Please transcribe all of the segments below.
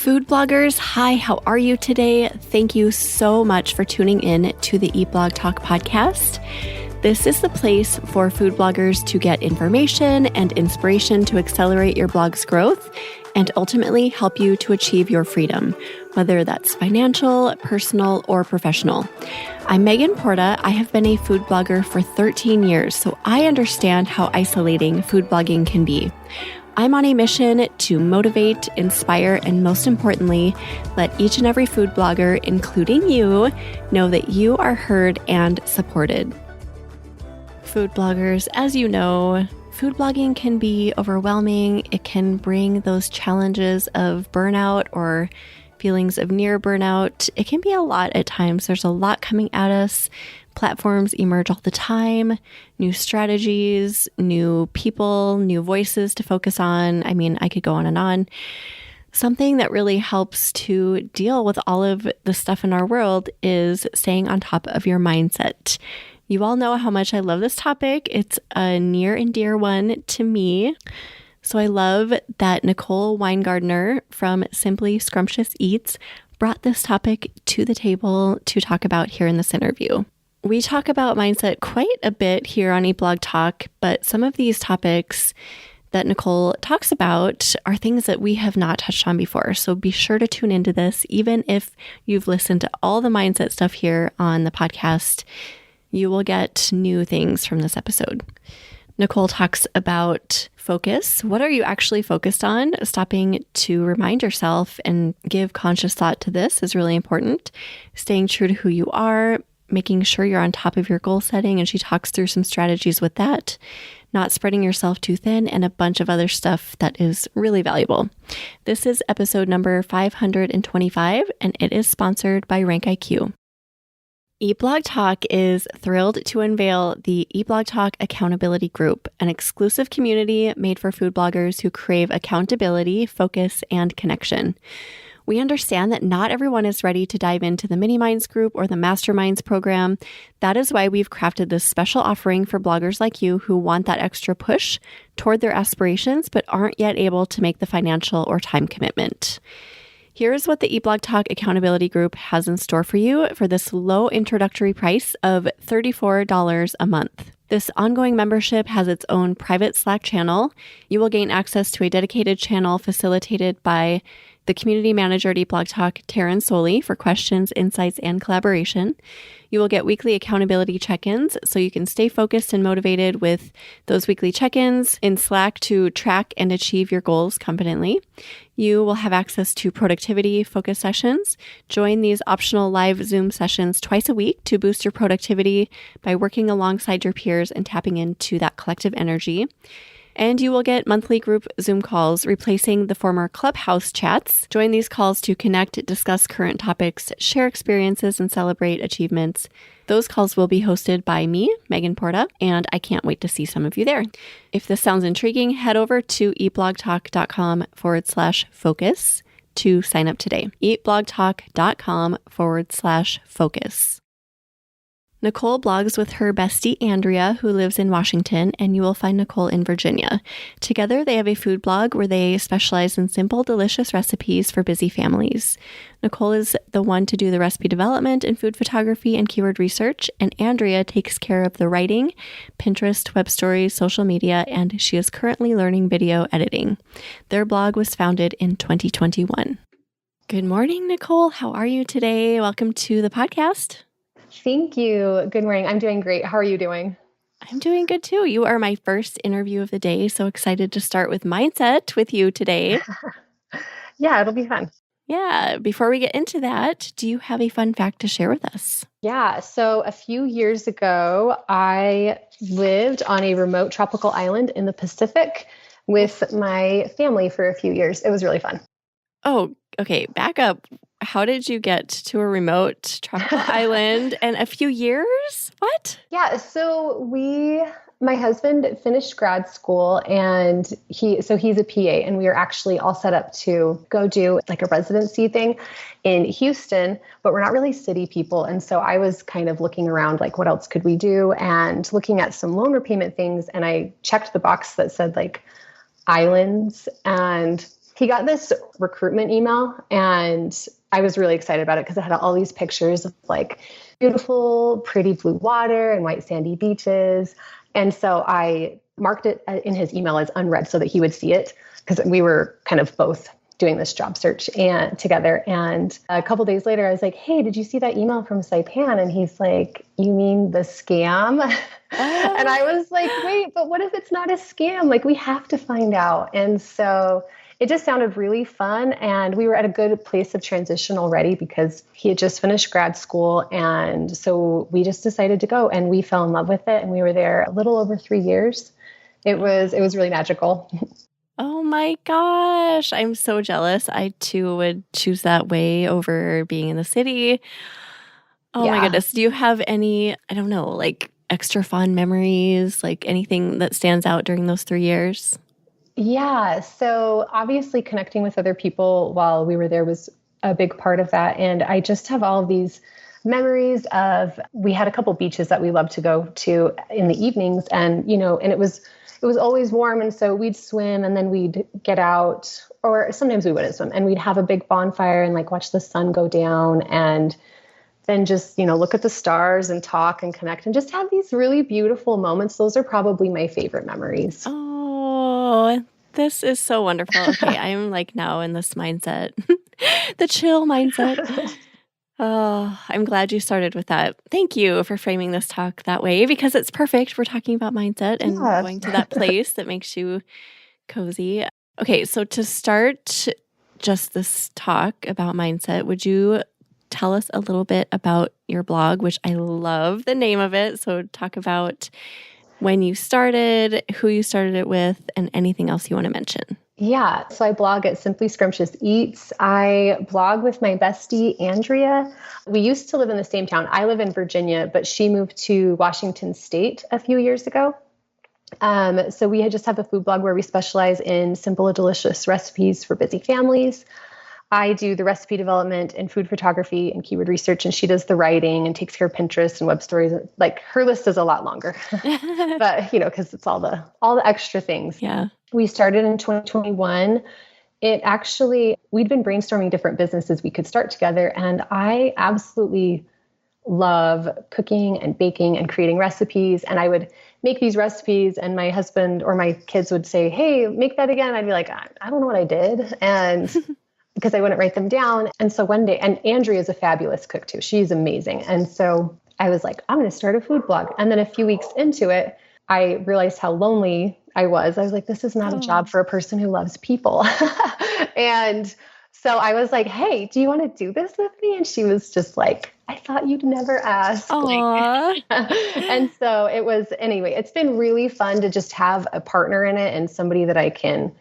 Food bloggers, hi, how are you today? Thank you so much for tuning in to the Eat Blog Talk podcast. This is the place for food bloggers to get information and inspiration to accelerate your blog's growth and ultimately help you to achieve your freedom, whether that's financial, personal, or professional. I'm Megan Porta. I have been a food blogger for 13 years, so I understand how isolating food blogging can be. I'm on a mission to motivate, inspire, and most importantly, let each and every food blogger, including you, know that you are heard and supported. Food bloggers, as you know, food blogging can be overwhelming. It can bring those challenges of burnout or feelings of near burnout. It can be a lot at times. There's a lot coming at us. Platforms emerge all the time, new strategies, new people, new voices to focus on. I mean, I could go on and on. Something that really helps to deal with all of the stuff in our world is staying on top of your mindset. You all know how much I love this topic. It's a near and dear one to me. So I love that Nicole Winegardner from Simply Scrumptious Eats brought this topic to the table to talk about here in this interview. We talk about mindset quite a bit here on Eat Blog Talk, but some of these topics that Nicole talks about are things that we have not touched on before. So be sure to tune into this. Even if you've listened to all the mindset stuff here on the podcast, you will get new things from this episode. Nicole talks about focus. What are you actually focused on? Stopping to remind yourself and give conscious thought to this is really important. Staying true to who you are, making sure you're on top of your goal setting, and she talks through some strategies with that, not spreading yourself too thin, and a bunch of other stuff that is really valuable. This is episode number 525, and it is sponsored by RankIQ. Eat Blog Talk is thrilled to unveil the Eat Blog Talk Accountability Group, an exclusive community made for food bloggers who crave accountability, focus, and connection. We understand that not everyone is ready to dive into the Mini Minds group or the Masterminds program. That is why we've crafted this special offering for bloggers like you who want that extra push toward their aspirations but aren't yet able to make the financial or time commitment. Here's what the Eat Blog Talk Accountability Group has in store for you for this low introductory price of $34 a month. This ongoing membership has its own private Slack channel. You will gain access to a dedicated channel facilitated by the community manager at Eat Blog Talk, Taryn Soley, for questions, insights, and collaboration. You will get weekly accountability check-ins so you can stay focused and motivated with those weekly check-ins in Slack to track and achieve your goals confidently. You will have access to productivity focus sessions. Join these optional live Zoom sessions twice a week to boost your productivity by working alongside your peers and tapping into that collective energy. And you will get monthly group Zoom calls replacing the former Clubhouse chats. Join these calls to connect, discuss current topics, share experiences, and celebrate achievements. Those calls will be hosted by me, Megan Porta, and I can't wait to see some of you there. If this sounds intriguing, head over to eatblogtalk.com/focus to sign up today. eatblogtalk.com/focus. Nicole blogs with her bestie, Andrea, who lives in Washington, and you will find Nicole in Virginia. Together, they have a food blog where they specialize in simple, delicious recipes for busy families. Nicole is the one to do the recipe development and food photography and keyword research, and Andrea takes care of the writing, Pinterest, web stories, social media, and she is currently learning video editing. Their blog was founded in 2021. Good morning, Nicole. How are you today? Welcome to the podcast. Thank you. Good morning. I'm doing great. How are you doing? I'm doing good too. You are my first interview of the day. So excited to start with mindset with you today. Yeah, it'll be fun. Yeah. Before we get into that, do you have a fun fact to share with us? Yeah. So a few years ago, I lived on a remote tropical island in the Pacific with my family for a few years. It was really fun. Oh, okay. Back up. How did you get to a remote tropical island and a few years? What? Yeah. So my husband finished grad school and he's a PA, and we were actually all set up to go do like a residency thing in Houston, but we're not really city people. And so I was kind of looking around, like, what else could we do? And looking at some loan repayment things. And I checked the box that said like islands, and he got this recruitment email, and I was really excited about it because it had all these pictures of like beautiful, pretty blue water and white sandy beaches. And so I marked it in his email as unread so that he would see it, because we were kind of both doing this job search and together. And a couple days later, I was like, hey, did you see that email from Saipan? And he's like, you mean the scam? And I was like, wait, but what if it's not a scam? Like, we have to find out. And so it just sounded really fun. And we were at a good place of transition already because he had just finished grad school. And so we just decided to go, and we fell in love with it. And we were there a little over 3 years. It was really magical. Oh my gosh. I'm so jealous. I too would choose that way over being in the city. Oh my goodness. Do you have any, I don't know, like extra fond memories, like anything that stands out during those 3 years? Yeah. So obviously connecting with other people while we were there was a big part of that. And I just have all of these memories of, we had a couple beaches that we loved to go to in the evenings, and, and it was always warm. And so we'd swim, and then we'd get out, or sometimes we wouldn't swim, and we'd have a big bonfire and like watch the sun go down, and then just, look at the stars and talk and connect and just have these really beautiful moments. Those are probably my favorite memories. Oh, this is so wonderful. Okay, I'm like now in this mindset, the chill mindset. Oh, I'm glad you started with that. Thank you for framing this talk that way, because it's perfect. We're talking about mindset and going to that place that makes you cozy. Okay, so to start just this talk about mindset, would you tell us a little bit about your blog, which I love the name of it. So talk about when you started, who you started it with, and anything else you want to mention. Yeah. So I blog at Simply Scrumptious Eats. I blog with my bestie, Andrea. We used to live in the same town. I live in Virginia, but she moved to Washington State a few years ago. So we just have a food blog where we specialize in simple and delicious recipes for busy families. I do the recipe development and food photography and keyword research, and she does the writing and takes care of Pinterest and web stories. Like, her list is a lot longer, but because it's all the extra things. Yeah. We started in 2021. We'd been brainstorming different businesses we could start together. And I absolutely love cooking and baking and creating recipes. And I would make these recipes, and my husband or my kids would say, hey, make that again. I'd be like, I don't know what I did. And because I wouldn't write them down. And so one day, and Andrea is a fabulous cook too. She's amazing. And so I was like, I'm going to start a food blog. And then a few weeks into it, I realized how lonely I was. I was like, this is not a job for a person who loves people. And so I was like, hey, do you want to do this with me? And she was just like, I thought you'd never ask. And so it's been really fun to just have a partner in it, and somebody that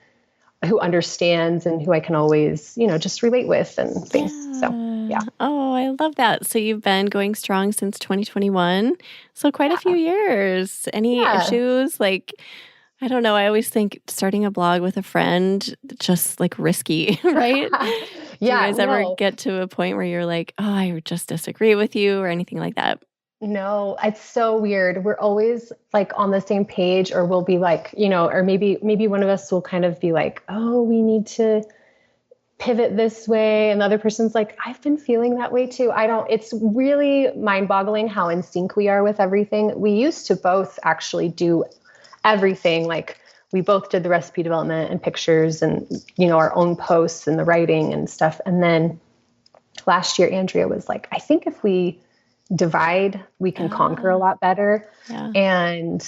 who understands and who I can always, just relate with and things. Yeah. So, yeah. Oh, I love that. So you've been going strong since 2021. So quite a few years. Any issues? Like, I don't know. I always think starting a blog with a friend, just like risky, right? Do you guys ever get to a point where you're like, oh, I just disagree with you or anything like that? No, it's so weird. We're always like on the same page, or we'll be like, or maybe one of us will kind of be like, oh, we need to pivot this way. And the other person's like, I've been feeling that way too. It's really mind-boggling how in sync we are with everything. We used to both actually do everything. Like, we both did the recipe development and pictures and, our own posts and the writing and stuff. And then last year, Andrea was like, I think if we divide, we can conquer a lot better. Yeah. And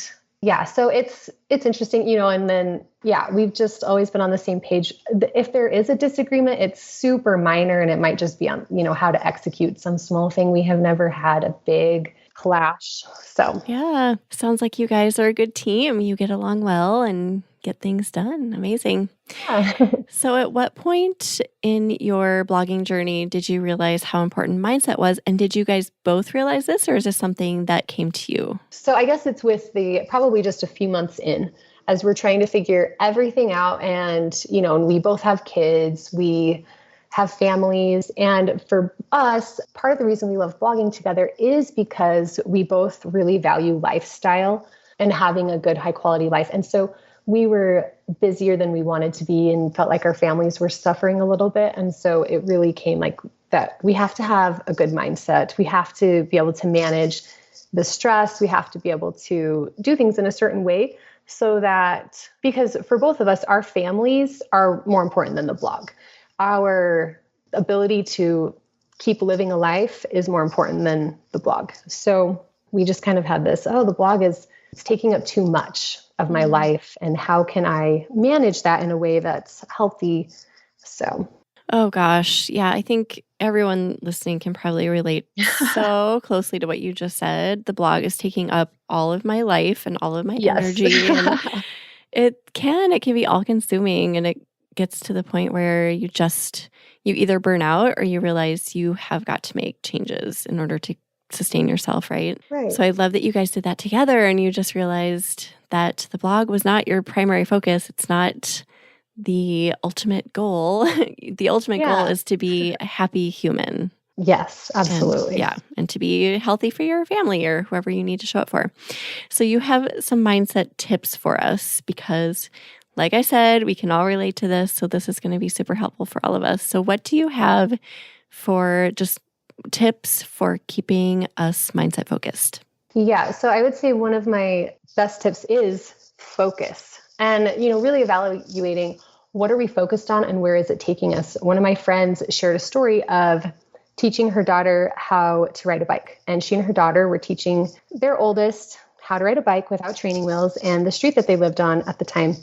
so it's interesting, and then, we've just always been on the same page. If there is a disagreement, it's super minor, and it might just be on, how to execute some small thing. We have never had a big clash. So yeah, sounds like you guys are a good team. You get along well and get things done. Amazing. Yeah. So at what point in your blogging journey did you realize how important mindset was? And did you guys both realize this, or is this something that came to you? So I guess it's probably just a few months in, as we're trying to figure everything out. And, and we both have kids, we have families. And for us, part of the reason we love blogging together is because we both really value lifestyle and having a good, high quality life. And so we were busier than we wanted to be and felt like our families were suffering a little bit. And so it really came like that we have to have a good mindset. We have to be able to manage the stress. We have to be able to do things in a certain way so that, because for both of us, our families are more important than the blog. Our ability to keep living a life is more important than the blog. So we just kind of had this, the blog it's taking up too much of my life. And how can I manage that in a way that's healthy? So. Oh gosh. Yeah. I think everyone listening can probably relate so closely to what you just said. The blog is taking up all of my life and all of my energy. And it can be all consuming, and it gets to the point where you either burn out or you realize you have got to make changes in order to sustain yourself, right? Right. So I love that you guys did that together and you just realized that the blog was not your primary focus. It's not the ultimate goal. The ultimate goal is to be a happy human. Yes, absolutely. And to be healthy for your family or whoever you need to show up for. So you have some mindset tips for us because, like I said, we can all relate to this. So this is going to be super helpful for all of us. So what do you have for just tips for keeping us mindset focused? Yeah. So I would say one of my best tips is focus and, really evaluating what are we focused on and where is it taking us? One of my friends shared a story of teaching her daughter how to ride a bike. And she and her daughter were teaching their oldest how to ride a bike without training wheels. And the street that they lived on at the time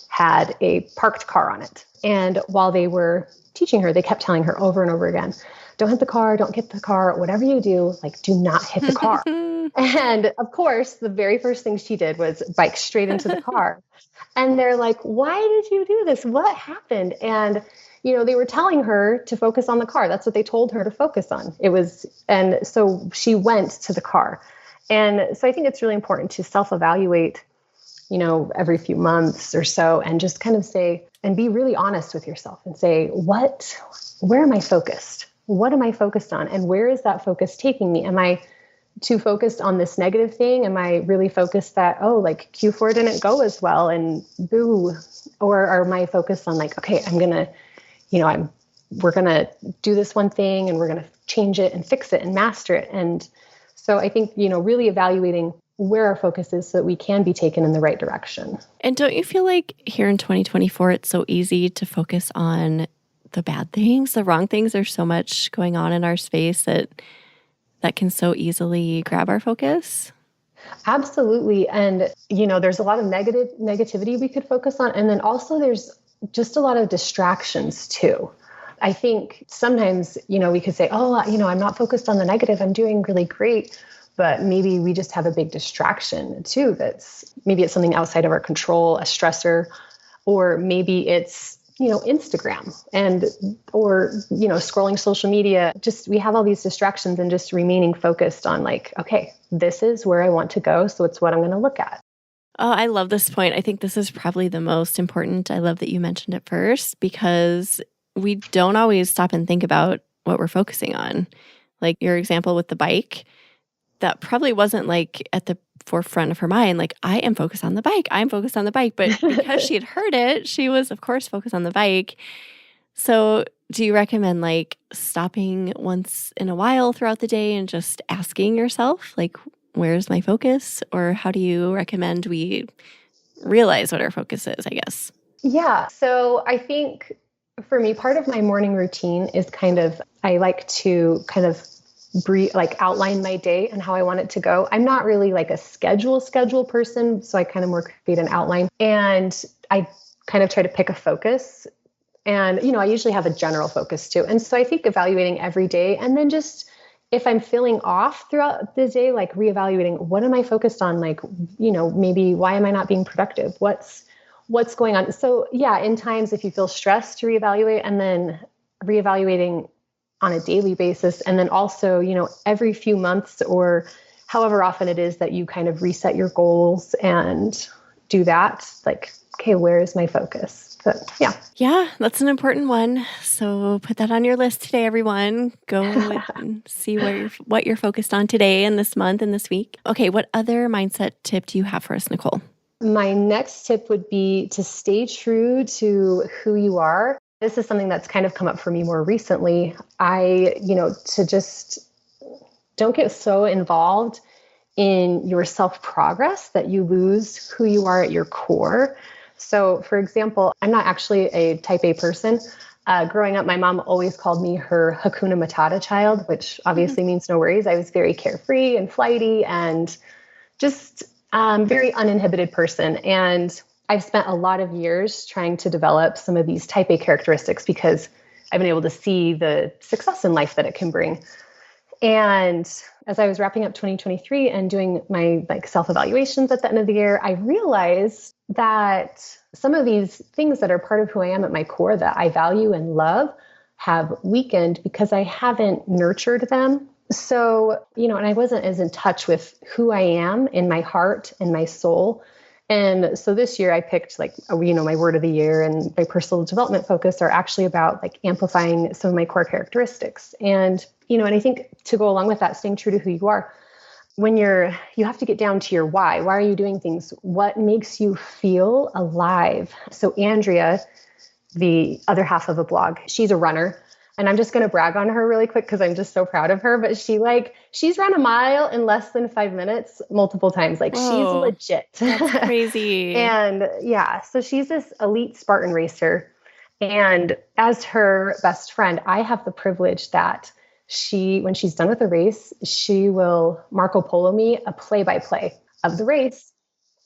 had a parked car on it. And while they were teaching her, they kept telling her over and over again, don't hit the car, don't hit the car, whatever you do, do not hit the car. And of course, the very first thing she did was bike straight into the car. And they're like, why did you do this? What happened? And, they were telling her to focus on the car. That's what they told her to focus on. And so she went to the car. And so I think it's really important to self-evaluate, every few months or so, and just kind of say, and be really honest with yourself and say, where am I focused? What am I focused on? And where is that focus taking me? Am I too focused on this negative thing? Am I really focused that, Q4 didn't go as well and boo? Or am I focused on okay, we're going to do this one thing and we're going to change it and fix it and master it. And so I think, really evaluating where our focus is so that we can be taken in the right direction. And don't you feel like here in 2024, it's so easy to focus on the bad things, the wrong things? There's so much going on in our space that can so easily grab our focus. Absolutely. And, there's a lot of negativity we could focus on. And then also there's just a lot of distractions too. I think sometimes, we could say, I'm not focused on the negative. I'm doing really great. But maybe we just have a big distraction too. Maybe it's something outside of our control, a stressor, or maybe it's, Instagram or scrolling social media. Just, we have all these distractions and just remaining focused on okay, this is where I want to go. So it's what I'm going to look at. Oh, I love this point. I think this is probably the most important. I love that you mentioned it first because we don't always stop and think about what we're focusing on. Like your example with the bike, that probably wasn't at the forefront of her mind. I am focused on the bike. I'm focused on the bike. But because she had heard it, she was, of course, focused on the bike. So do you recommend stopping once in a while throughout the day and just asking yourself, where's my focus? Or how do you recommend we realize what our focus is, I guess? Yeah. So I think for me, part of my morning routine is I like to outline my day and how I want it to go. I'm not really a schedule person. So I kind of more create an outline and I kind of try to pick a focus and, I usually have a general focus too. And so I think evaluating every day and then just, if I'm feeling off throughout the day, reevaluating, what am I focused on? Maybe why am I not being productive? What's going on? So yeah, in times, if you feel stressed, to reevaluate and then reevaluating on a daily basis. And then also, every few months or however often it is that you kind of reset your goals and do that, okay, where is my focus? But yeah. Yeah, that's an important one. So put that on your list today, everyone. Go and see what you're focused on today and this month and this week. Okay, what other mindset tip do you have for us, Nicole? My next tip would be to stay true to who you are. This is something that's kind of come up for me more recently. To just don't get so involved in your self-progress that you lose who you are at your core. So, for example, I'm not actually a type A person. Growing up, my mom always called me her Hakuna Matata child, which obviously means no worries. I was very carefree and flighty and just very uninhibited person. And I've spent a lot of years trying to develop some of these type A characteristics because I've been able to see the success in life that it can bring. And as I was wrapping up 2023 and doing my self-evaluations at the end of the year, I realized that some of these things that are part of who I am at my core that I value and love have weakened because I haven't nurtured them. So, and I wasn't as in touch with who I am in my heart and my soul. And so this year I picked my word of the year and my personal development focus are actually about amplifying some of my core characteristics. And, and I think to go along with that, staying true to who you are, when you have to get down to your why. Why are you doing things? What makes you feel alive? So Andrea, the other half of a blog, she's a runner. And I'm just going to brag on her really quick because I'm just so proud of her. But she's run a mile in less than 5 minutes multiple times. Whoa, she's legit. That's crazy. And yeah, so she's this elite Spartan racer. And as her best friend, I have the privilege that when she's done with the race, she will Marco Polo me a play-by-play of the race.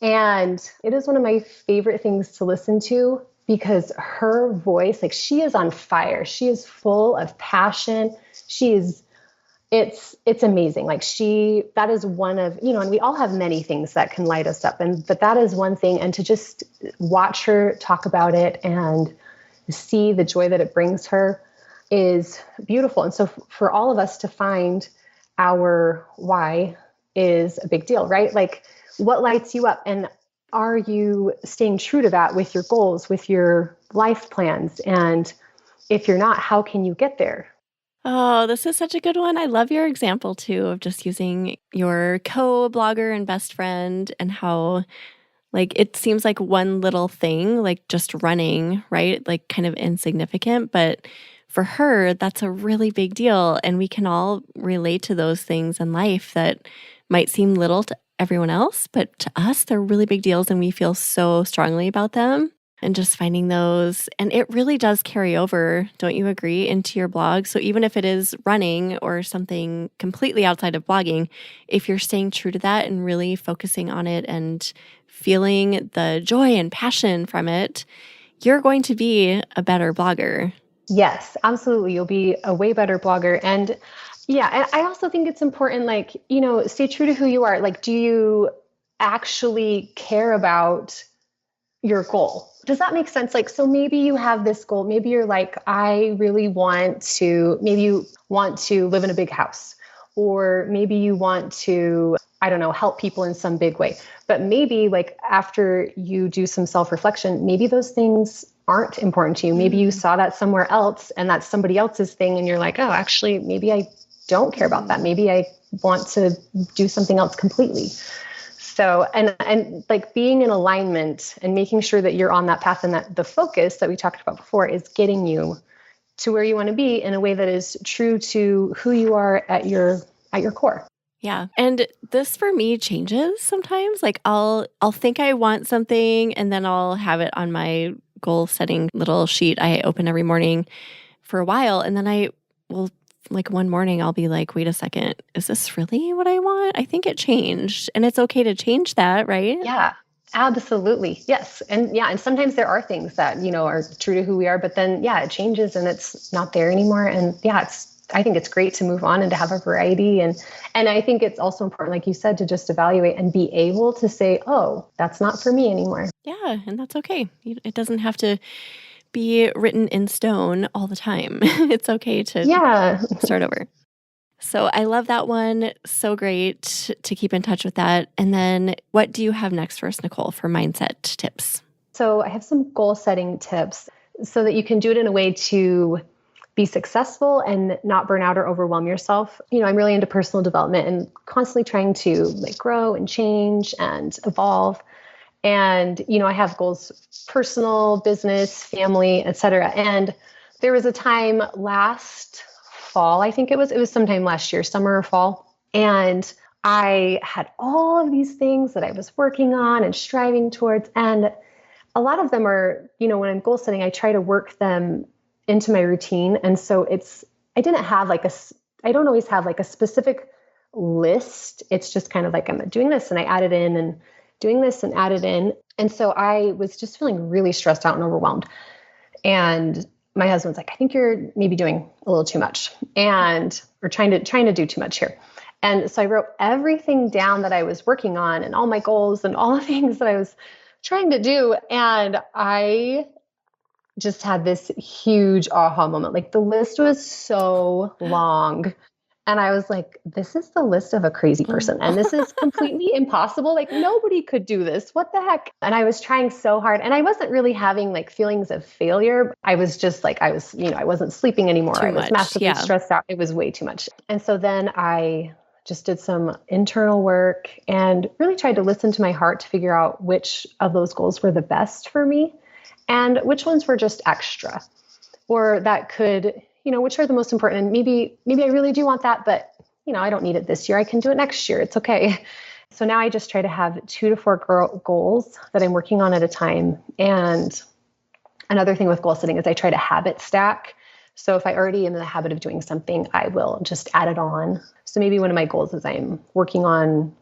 And it is one of my favorite things to listen to because her voice, she is on fire. She is full of passion. It's amazing. That is one of, and we all have many things that can light us up. But that is one thing. And to just watch her talk about it and see the joy that it brings her is beautiful. And so for all of us to find our why is a big deal, right? What lights you up? And are you staying true to that with your goals, with your life plans? And if you're not, how can you get there? Oh, this is such a good one. I love your example too of just using your co-blogger and best friend and how it seems like one little thing, just running, right? Kind of insignificant, but for her, that's a really big deal. And we can all relate to those things in life that might seem little to everyone else, but to us, they're really big deals and we feel so strongly about them. And just finding those, and it really does carry over, don't you agree, into your blog? So even if it is running or something completely outside of blogging, if you're staying true to that and really focusing on it and feeling the joy and passion from it, you're going to be a better blogger. Yes, absolutely. You'll be a way better blogger. And yeah, and I also think it's important, stay true to who you are. Do you actually care about your goal? Does that make sense? So maybe you have this goal. Maybe you're I really maybe you want to live in a big house, or maybe you want to, I don't know, help people in some big way. But maybe after you do some self-reflection, maybe those things aren't important to you. Maybe you saw that somewhere else and that's somebody else's thing. And you're oh, actually, maybe I don't care about that. Maybe I want to do something else completely. So, and being in alignment and making sure that you're on that path and that the focus that we talked about before is getting you to where you want to be in a way that is true to who you are at your core. Yeah. And this for me changes sometimes. I'll think I want something and then I'll have it on my goal setting little sheet I open every morning for a while. And then I will one morning I'll be wait a second, is this really what I want? I think it changed. And it's okay to change that, right? Yeah, absolutely. Yes. And yeah, and sometimes there are things that, are true to who we are, but then it changes and it's not there anymore. And yeah, I think it's great to move on and to have a variety. And I think it's also important, like you said, to just evaluate and be able to say, oh, that's not for me anymore. Yeah. And that's okay. It doesn't have to be written in stone all the time. It's okay to start over. So I love that one. So great to keep in touch with that. And then what do you have next for us, Nicole, for mindset tips? So I have some goal setting tips so that you can do it in a way to be successful and not burn out or overwhelm yourself. I'm really into personal development and constantly trying to grow and change and evolve. And, I have goals, personal, business, family, etc. And there was a time last fall, I think it was sometime last year, summer or fall. And I had all of these things that I was working on and striving towards. And a lot of them are, when I'm goal setting, I try to work them into my routine. And so I don't always have like a specific list. It's just kind of like I'm doing this and I add it in and doing this and add it in. And so I was just feeling really stressed out and overwhelmed. And my husband's like, I think you're maybe doing a little too much or trying to do too much here. And so I wrote everything down that I was working on and all my goals and all the things that I was trying to do. And I just had this huge aha moment. Like the list was so long. And I was like, this is the list of a crazy person. And this is completely impossible. Like nobody could do this. What the heck? And I was trying so hard. And I wasn't really having like feelings of failure. I was just like, I wasn't sleeping anymore. I was massively stressed out. It was way too much. And so then I just did some internal work and really tried to listen to my heart to figure out which of those goals were the best for me and which ones were just extra or that could, which are the most important. And maybe I really do want that, but I don't need it this year. I can do it next year. It's okay. So now I just try to have 2 to 4 goals that I'm working on at a time. And another thing with goal setting is I try to habit stack. So if I already am in the habit of doing something, I will just add it on. So maybe one of my goals is I'm working on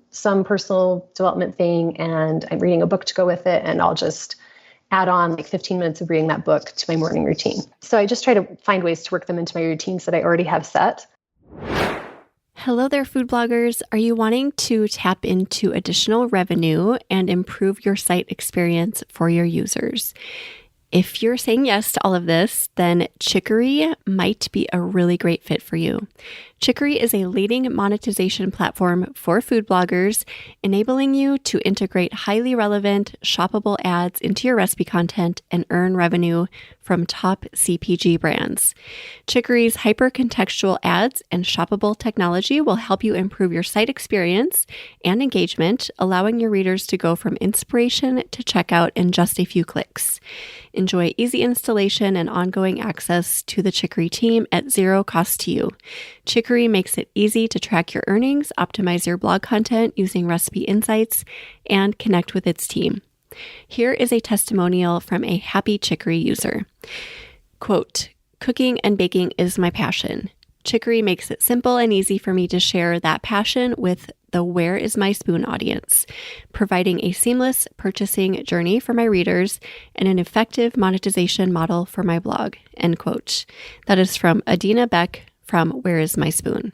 some personal development thing and I'm reading a book to go with it. And I'll just add on like 15 minutes of reading that book to my morning routine. So I just try to find ways to work them into my routines that I already have set. Hello there, food bloggers. Are you wanting to tap into additional revenue and improve your site experience for your users? If you're saying yes to all of this, then Chicory might be a really great fit for you. Chicory is a leading monetization platform for food bloggers, enabling you to integrate highly relevant, shoppable ads into your recipe content and earn revenue from top CPG brands. Chicory's hyper-contextual ads and shoppable technology will help you improve your site experience and engagement, allowing your readers to go from inspiration to checkout in just a few clicks. Enjoy easy installation and ongoing access to the Chicory team at zero cost to you. Chicory makes it easy to track your earnings, optimize your blog content using recipe insights, and connect with its team. Here is a testimonial from a happy Chicory user. Quote, "Cooking and baking is my passion. Chicory makes it simple and easy for me to share that passion with the Where is My Spoon audience, providing a seamless purchasing journey for my readers and an effective monetization model for my blog." End quote. That is from Adina Beck from Where is My Spoon.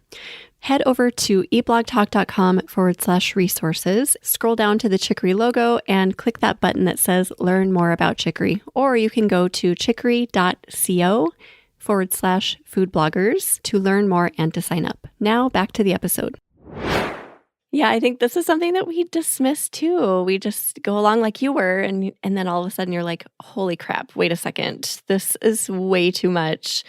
Head over to eatblogtalk.com/resources, scroll down to the Chicory logo and click that button that says Learn More About Chicory. Or you can go to chicory.co/food bloggers to learn more and to sign up. Now back to the episode. Yeah, I think this is something that we dismiss too. We just go along like you were, and then all of a sudden you're like, holy crap, wait a second. This is way too much.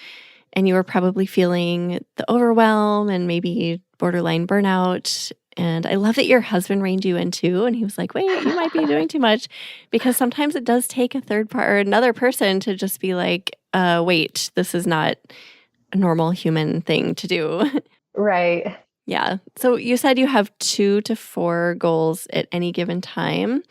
And you were probably feeling the overwhelm and maybe borderline burnout. And I love that your husband reined you in too. And he was like, wait, you might be doing too much. Because sometimes it does take a third part or another person to just be like, wait, this is not a normal human thing to do. Right. Yeah. So you said you have 2 to 4 goals at any given time.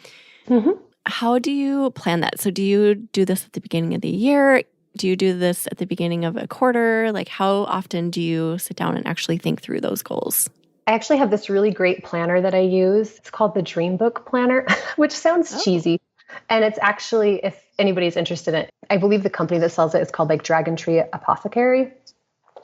Mm-hmm. How do you plan that? So do you do this at the beginning of the year? Do you do this at the beginning of a quarter? Like how often do you sit down and actually think through those goals? I actually have this really great planner that I use. It's called the Dream Book Planner, which sounds cheesy. And it's actually, if anybody's interested in it, I believe the company that sells it is called like Dragon Tree Apothecary,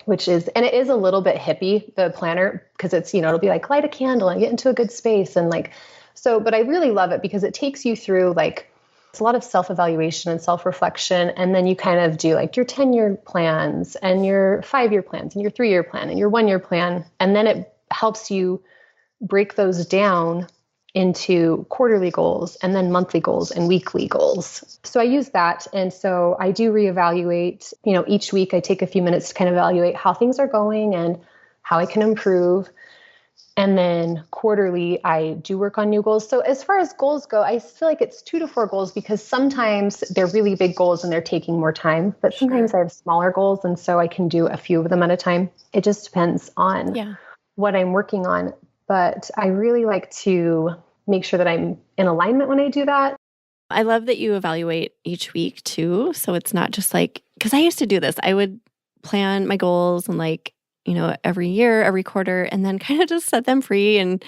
and it is a little bit hippie, the planner, because it's, it'll be like light a candle and get into a good space. And like, so, but I really love it because it takes you through like, it's a lot of self-evaluation and self-reflection. And then you kind of do like your 10-year plans and your 5-year plans and your 3-year plan and your 1-year plan. And then it helps you break those down into quarterly goals and then monthly goals and weekly goals. So I use that. And so I do reevaluate, each week I take a few minutes to kind of evaluate how things are going and how I can improve. And then quarterly, I do work on new goals. So as far as goals go, I feel like it's 2 to 4 goals because sometimes they're really big goals and they're taking more time, but sometimes I have smaller goals. And so I can do a few of them at a time. It just depends on what I'm working on. But I really like to make sure that I'm in alignment when I do that. I love that you evaluate each week too. So it's not just like, because I used to do this. I would plan my goals and every year, every quarter, and then kind of just set them free and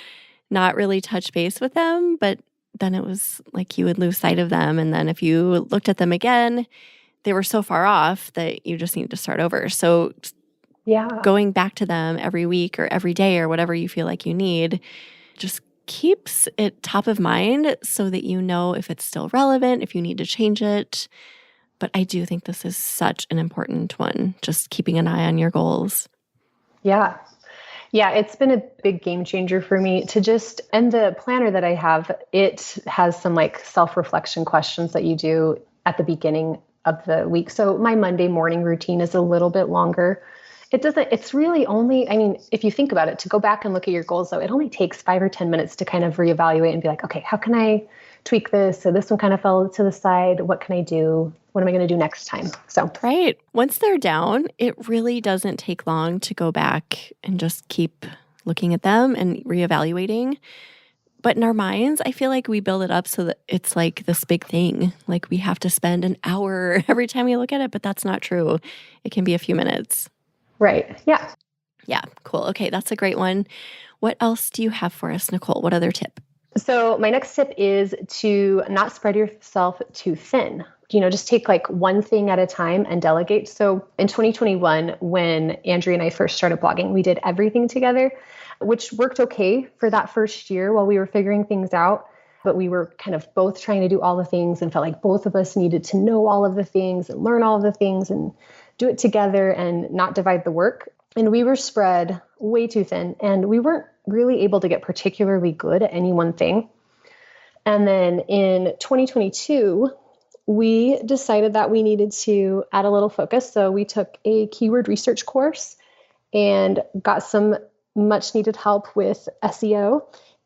not really touch base with them. But then it was like you would lose sight of them. And then if you looked at them again, they were so far off that you just need to start over. So going back to them every week or every day or whatever you feel like you need just keeps it top of mind so that you know if it's still relevant, if you need to change it. But I do think this is such an important one, just keeping an eye on your goals. Yeah. Yeah, it's been a big game changer for me to just, and the planner that I have, it has some like self-reflection questions that you do at the beginning of the week. So my Monday morning routine is a little bit longer. It's really only, I mean, if you think about it, to go back and look at your goals, though, it only takes 5 or 10 minutes to kind of reevaluate and be like, okay, how can I tweak this? So this one kind of fell to the side. What can I do? What am I going to do next time? So, right. Once they're down, it really doesn't take long to go back and just keep looking at them and reevaluating. But in our minds, I feel like we build it up so that it's like this big thing. Like we have to spend an hour every time we look at it, but that's not true. It can be a few minutes. Right. Yeah. Yeah. Cool. Okay. That's a great one. What else do you have for us, Nicole? What other tip? So my next tip is to not spread yourself too thin. Just take like one thing at a time and delegate. So in 2021, when Andrea and I first started blogging, we did everything together, which worked okay for that first year while we were figuring things out. But we were kind of both trying to do all the things and felt like both of us needed to know all of the things and learn all of the things and do it together and not divide the work. And we were spread way too thin and we weren't really able to get particularly good at any one thing. And then in 2022, we decided that we needed to add a little focus. So we took a keyword research course and got some much needed help with SEO.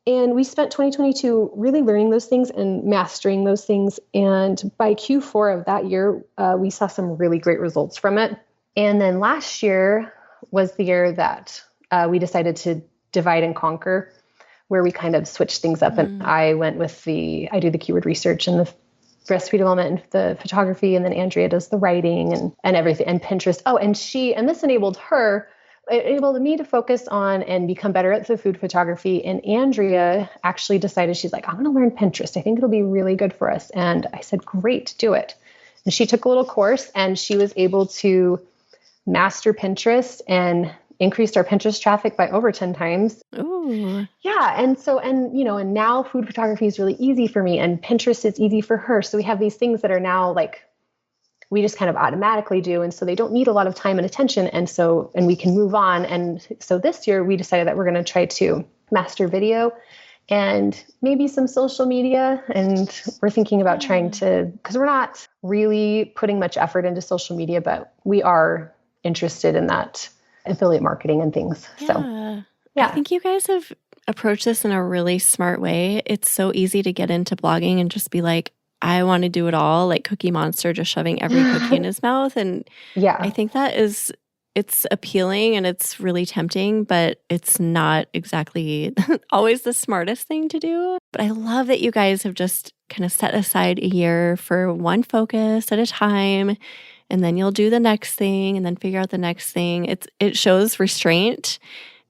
And we spent 2022 really learning those things and mastering those things. And by Q4 of that year, we saw some really great results from it. And then last year was the year that we decided to divide and conquer, where we kind of switched things up. And I went with I do the keyword research and the recipe development and the photography. And then Andrea does the writing and everything and Pinterest. Oh, and this enabled me to focus on and become better at the food photography. And Andrea actually decided, she's like, I'm going to learn Pinterest. I think it'll be really good for us. And I said, great, do it. And she took a little course and she was able to master Pinterest and increased our Pinterest traffic by over 10 times. Ooh. Yeah. And now food photography is really easy for me and Pinterest is easy for her. So we have these things that are now like, we just kind of automatically do. And so they don't need a lot of time and attention. And we can move on. And so this year we decided that we're going to try to master video and maybe some social media. And we're thinking about trying to, because we're not really putting much effort into social media, but we are interested in that affiliate marketing and things. Yeah. So, yeah. I think you guys have approached this in a really smart way. It's so easy to get into blogging and just be like, I want to do it all, like Cookie Monster, just shoving every cookie in his mouth. And I think it's appealing and it's really tempting, but it's not exactly always the smartest thing to do. But I love that you guys have just kind of set aside a year for one focus at a time. And then you'll do the next thing and then figure out the next thing. It shows restraint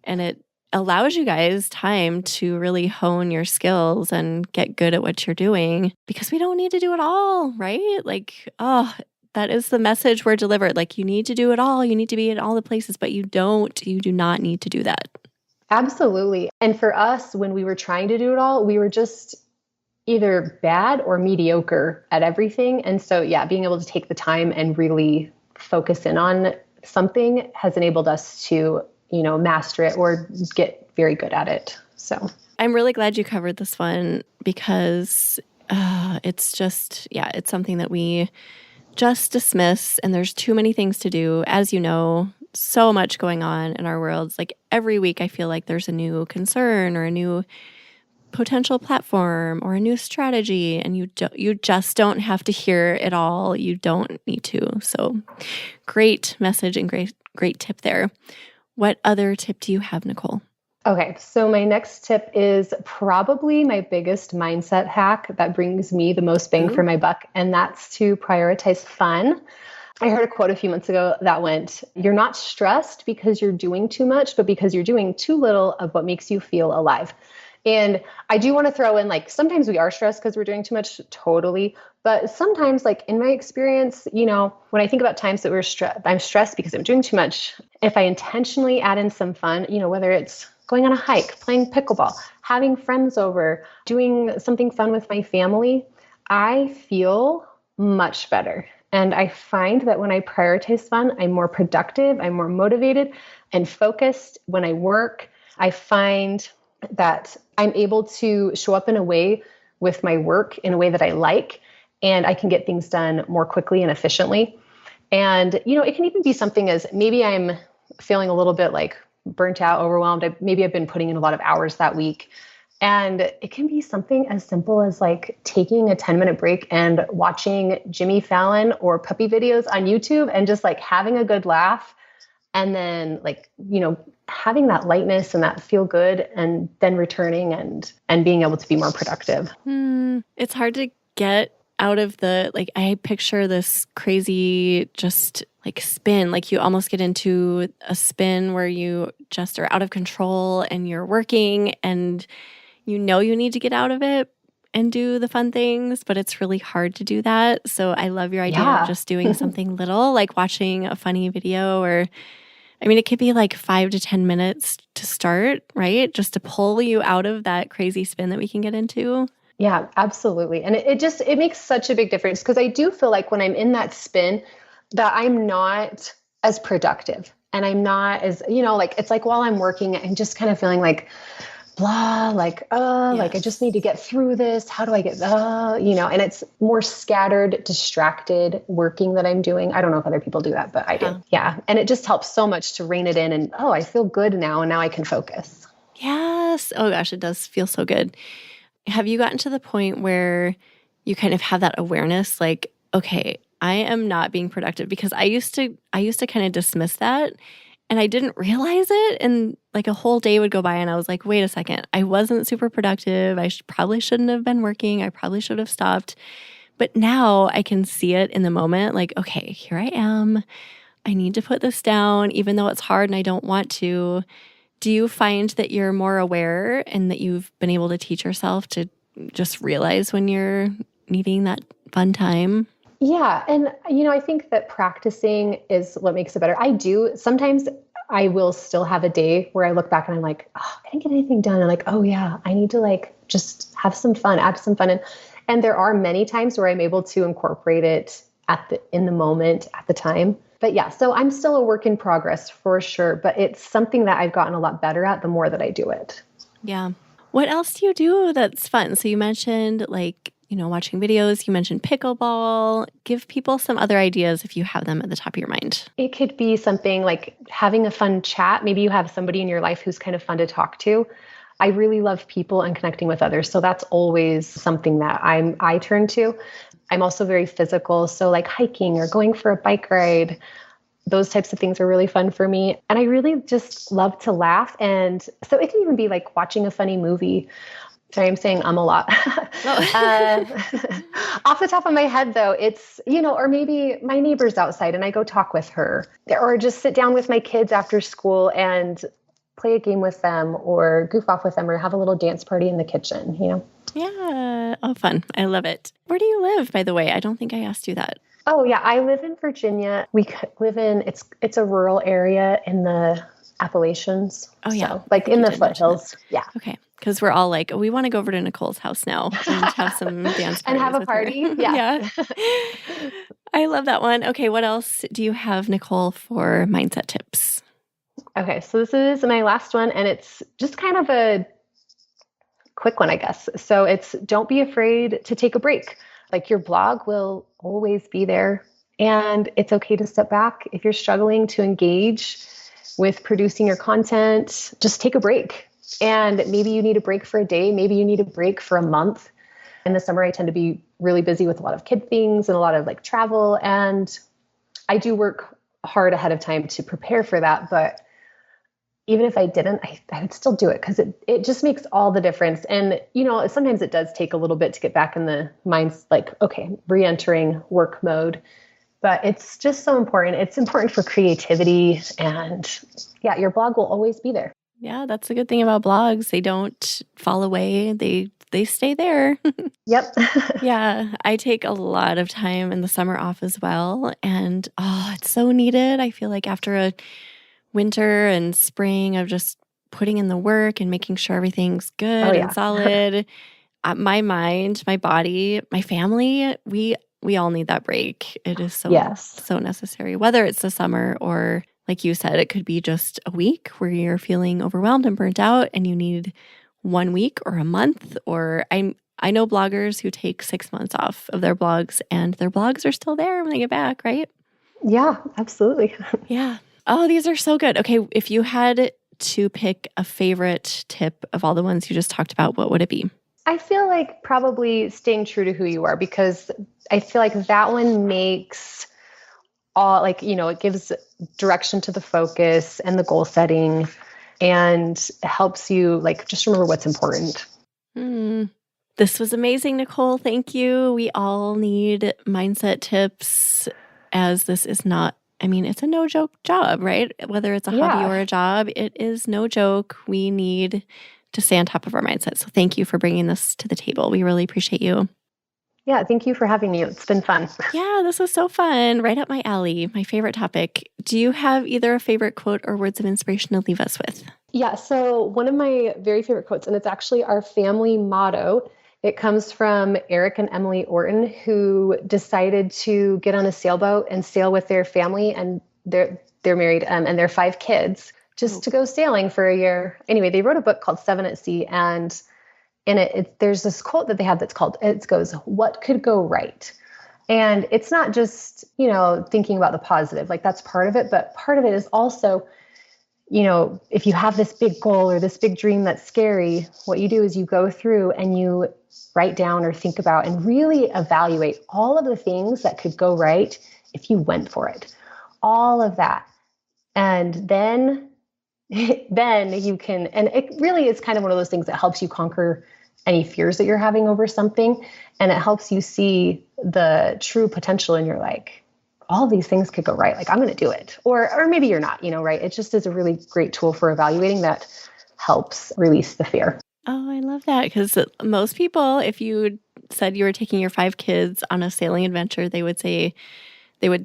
and it allows you guys time to really hone your skills and get good at what you're doing because we don't need to do it all, right? Like, that is the message we're delivered. Like you need to do it all. You need to be in all the places, but you do not need to do that. Absolutely. And for us, when we were trying to do it all, we were just either bad or mediocre at everything. And so, being able to take the time and really focus in on something has enabled us to, master it or get very good at it. So I'm really glad you covered this one because it's just, it's something that we just dismiss and there's too many things to do. As you know, so much going on in our worlds. Like every week, I feel like there's a new concern or a new potential platform or a new strategy, and you just don't have to hear it all. You don't need to. So great message and great tip there. What other tip do you have, Nicole? Okay, so my next tip is probably my biggest mindset hack that brings me the most bang for my buck, and that's to prioritize fun. I heard a quote a few months ago that went, "You're not stressed because you're doing too much, but because you're doing too little of what makes you feel alive." And I do want to throw in, like, sometimes we are stressed because we're doing too much, totally. But sometimes, like in my experience, when I think about times that I'm stressed because I'm doing too much. If I intentionally add in some fun, whether it's going on a hike, playing pickleball, having friends over, doing something fun with my family, I feel much better. And I find that when I prioritize fun, I'm more productive, I'm more motivated and focused when I work. I find that I'm able to show up in a way with my work in a way that I like, and I can get things done more quickly and efficiently. And, it can even be something as maybe I'm feeling a little bit like burnt out, overwhelmed. Maybe I've been putting in a lot of hours that week. And it can be something as simple as like taking a 10-minute break and watching Jimmy Fallon or puppy videos on YouTube and just like having a good laugh. And then having that lightness and that feel good, and then returning and being able to be more productive. It's hard to get out of I picture this crazy just like spin, like you almost get into a spin where you just are out of control and you're working and you need to get out of it and do the fun things, but it's really hard to do that. So I love your idea of just doing something little, like watching a funny video, or it could be like 5 to 10 minutes to start, right? Just to pull you out of that crazy spin that we can get into. Yeah, absolutely. And it makes such a big difference, because I do feel like when I'm in that spin that I'm not as productive, and I'm not as, it's like while I'm working, I'm just kind of feeling like blah, like I just need to get through this. How do I get, and it's more scattered, distracted working that I'm doing. I don't know if other people do that, but I do. Yeah. And it just helps so much to rein it in and, I feel good now. And now I can focus. Yes. Oh gosh, it does feel so good. Have you gotten to the point where you kind of have that awareness, like, okay, I am not being productive? Because I used to kind of dismiss that, and I didn't realize it. And like a whole day would go by and I was like, wait a second, I wasn't super productive. I probably shouldn't have been working. I probably should have stopped. But now I can see it in the moment. Like, okay, here I am. I need to put this down, even though it's hard and I don't want to. Do you find that you're more aware and that you've been able to teach yourself to just realize when you're needing that fun time? Yeah. And, I think that practicing is what makes it better. Sometimes I will still have a day where I look back and I'm like, oh, I didn't get anything done. And like, oh yeah, I need to just have some fun, add some fun in. And there are many times where I'm able to incorporate it in the moment, at the time. But yeah, so I'm still a work in progress for sure, but it's something that I've gotten a lot better at the more that I do it. Yeah. What else do you do that's fun? So you mentioned watching videos, you mentioned pickleball. Give people some other ideas if you have them at the top of your mind. It could be something like having a fun chat. Maybe you have somebody in your life who's kind of fun to talk to. I really love people and connecting with others. So that's always something that I turn to. I'm also very physical. So like hiking or going for a bike ride, those types of things are really fun for me. And I really just love to laugh. And so it can even be like watching a funny movie. Sorry, I'm saying a lot. Off the top of my head, though, it's, or maybe my neighbor's outside and I go talk with her, or just sit down with my kids after school and play a game with them, or goof off with them, or have a little dance party in the kitchen, Yeah. Oh, fun. I love it. Where do you live, by the way? I don't think I asked you that. Oh, yeah. I live in Virginia. We live in, it's a rural area in the Appalachians. Oh, yeah. So, like in the foothills. Yeah. Okay. Because we're all like, we want to go over to Nicole's house now and have some dance parties and have a party. Yeah. I love that one. Okay. What else do you have, Nicole, for mindset tips? Okay. So this is my last one, and it's just kind of a quick one, I guess. So it's, don't be afraid to take a break. Like, your blog will always be there. And it's okay to step back. If you're struggling to engage with producing your content, just take a break. And maybe you need a break for a day. Maybe you need a break for a month. In the summer, I tend to be really busy with a lot of kid things and a lot of like travel. And I do work hard ahead of time to prepare for that. But even if I didn't, I would still do it because it just makes all the difference. And, sometimes it does take a little bit to get back in the mind's like, okay, re-entering work mode. But it's just so important. It's important for creativity. And yeah, your blog will always be there. Yeah, that's the good thing about blogs. They don't fall away. They stay there. Yep. Yeah, I take a lot of time in the summer off as well. And it's so needed. I feel like after a winter and spring of just putting in the work and making sure everything's good and solid, my mind, my body, my family, we all need that break. It is so necessary, whether it's the summer or, like you said, it could be just a week where you're feeling overwhelmed and burnt out and you need 1 week or a month. Or I know bloggers who take 6 months off of their blogs and their blogs are still there when they get back, right? Yeah, absolutely. Yeah. Oh, these are so good. Okay, if you had to pick a favorite tip of all the ones you just talked about, what would it be? I feel like probably staying true to who you are, because I feel like that one makes it gives direction to the focus and the goal setting and helps you just remember what's important. This was amazing, Nicole. Thank you. We all need mindset tips, as this is not, it's a no joke job, right? Whether it's a hobby or a job, it is no joke. We need to stay on top of our mindset. So thank you for bringing this to the table. We really appreciate you. Yeah, thank you for having me. It's been fun. Yeah, this was so fun. Right up my alley. My favorite topic. Do you have either a favorite quote or words of inspiration to leave us with? Yeah, so one of my very favorite quotes, and it's actually our family motto. It comes from Eric and Emily Orton, who decided to get on a sailboat and sail with their family, and they're married and their 5 kids, just to go sailing for a year. Anyway, they wrote a book called 7 at Sea, and in it, there's this quote that they have that's called, it goes, "What could go right?" And it's not just, thinking about the positive, that's part of it, but part of it is also, if you have this big goal or this big dream that's scary, what you do is you go through and you write down or think about and really evaluate all of the things that could go right if you went for it, all of that. And then you can, and it really is kind of one of those things that helps you conquer any fears that you're having over something. And it helps you see the true potential in your all these things could go right. I'm going to do it. Or maybe you're not, right? It just is a really great tool for evaluating that helps release the fear. Oh, I love that. Because most people, if you said you were taking your 5 kids on a sailing adventure, they would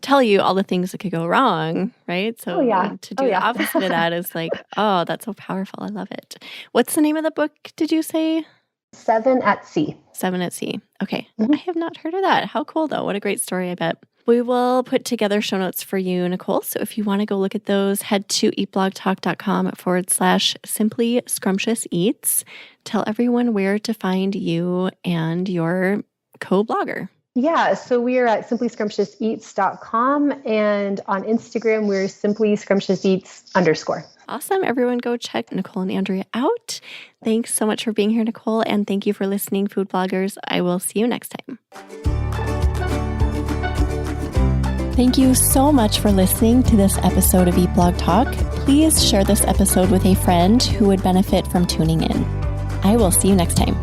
tell you all the things that could go wrong, right? So to do the opposite of that is oh, that's so powerful. I love it. What's the name of the book, did you say? 7 at Sea. 7 at Sea. Okay. I have not heard of that. How cool, though. What a great story, I bet. We will put together show notes for you, Nicole. So if you want to go look at those, head to eatblogtalk.com/simply scrumptious eats. Tell everyone where to find you and your co-blogger. Yeah, so we are at simplyscrumptiouseats.com, and on Instagram, we're simplyscrumptiouseats_. Awesome. Everyone go check Nicole and Andrea out. Thanks so much for being here, Nicole, and thank you for listening, food bloggers. I will see you next time. Thank you so much for listening to this episode of Eat Blog Talk. Please share this episode with a friend who would benefit from tuning in. I will see you next time.